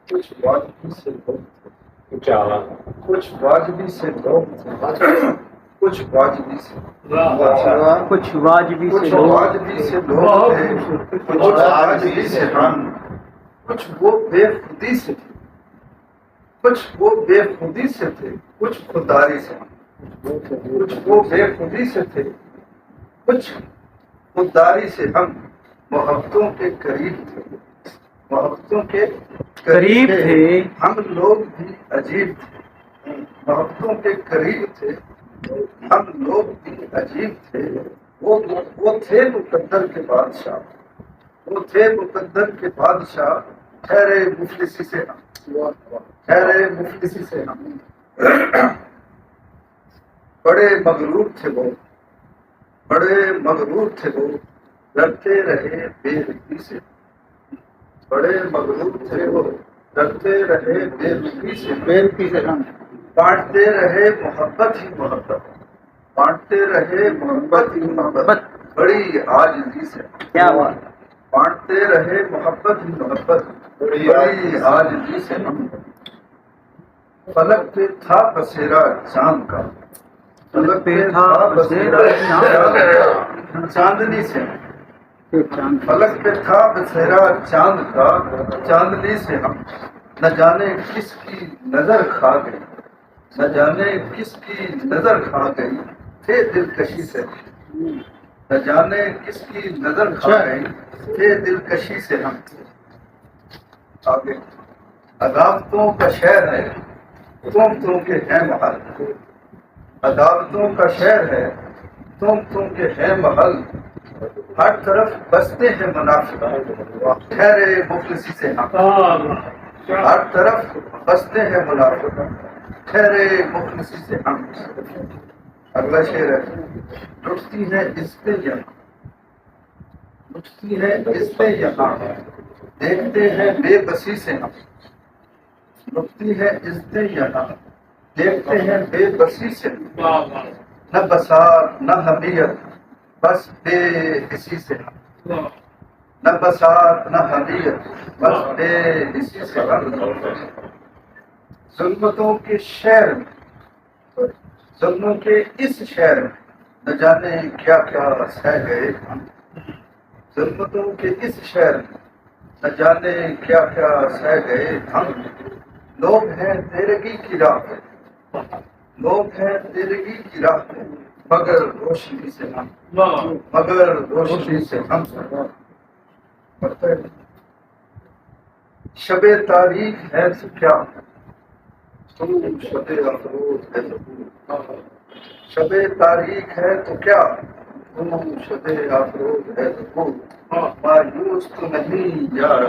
کچھ واجبی سے لوگ تھے، کچھ واجبی سے لوگ تھے، کچھ واجبی سے کچھ واجبی سے کچھ لوگ واجبی سے لوگ تھے، کچھ واجبی سے ہم، کچھ وہ بے خودی سے تھے، کچھ وہ بے خودی سے تھے، کچھ خودداری سے، کچھ وہ بے خودی سے تھے، کچھ خودداری سے ہم محبتوں کے قریب تھے، محبتوں کے قریب تھے، ہم لوگ بھی عجیب تھے، محبتوں کے قریب تھے، ہم لوگ بھی عجیب تھے، وہ تھے مقدر کے بادشاہ، وہ تھے مقدر کے بادشاہ، ٹھہرے مفلسی سے ہم، ٹھہرے مفلسی سے ہم، بڑے مغرور تھے وہ، بڑے مغرور تھے وہ، ڈرتے رہے بے رخی سے، بڑے مغرور تھے وہ، ڈرتے رہے بے رخی سے، بانٹتے رہے محبت ہی محبت، بانٹتے رہے محبت ہی محبت، بڑی عاجزی سے، کیا بات، بانٹتے رہے محبت ہی محبت، بڑی عاجزی سے ہم، فلک پہ تھا بسیرا چاند کا، فلک پہ تھا بسیرا چاندنی سے، فلک پہ تھا بسیرا چاند کا، چاندنی سے ہم، نہ جانے کس کی نظر کھا گئی، نہ جانے کس کی نظر کھا گئی، تھے دلکشی سے، نہ جانے کس کی نظر کھا گئی، تھے دلکشی سے ہم، آگے عداوتوں کا شہر ہے تم کے ہیں محل، عداوتوں کا شہر ہے تم کے ہیں محل، ہر طرف بستے ہیں منافق، ٹھہرے مفلسی سے ہم، ہر طرف بستے ہیں منافق، ٹھہرے مفلسی سے ہم، اگلا شعر ہے، لٹتی ہے عزتیں یہاں، لٹتی ہے عزتیں یہاں، دیکھتے ہیں بے بسی سے ہم، لٹتی ہے عزتیں یہاں، دیکھتے ہیں بے بسی سے، نہ بساط نہ حمیت بس بے حسی سے ہم، نہ بساط نہ حمیت بس بے حسی سے ہم، ظلمتوں کے شہر میں، ظلموں کے اس شہر میں نہ جانے کیا کیا سہ گئے ہم، ظلمتوں کے اس شہر میں نہ جانے کیا کیا سہ گئے ہم، لوگ ہیں تیرگی کی راہ پہ، لوگ ہیں تیرگی کی راہ پہ، مگر روشنی سے ہم، مگر روشنی سے ہم، شب تاریخ ہے تو کیا تم شب افروز ہے تو، شب تاریخ ہے تو کیا تم شب افروز ہے تو، مایوس تو نہیں یار،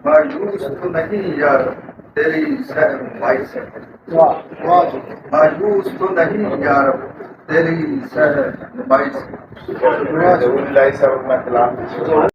مایوس تو نہیں یار تیری سحر مائی سے، مایوس تو نہیں یار تیری سحر مائی سے۔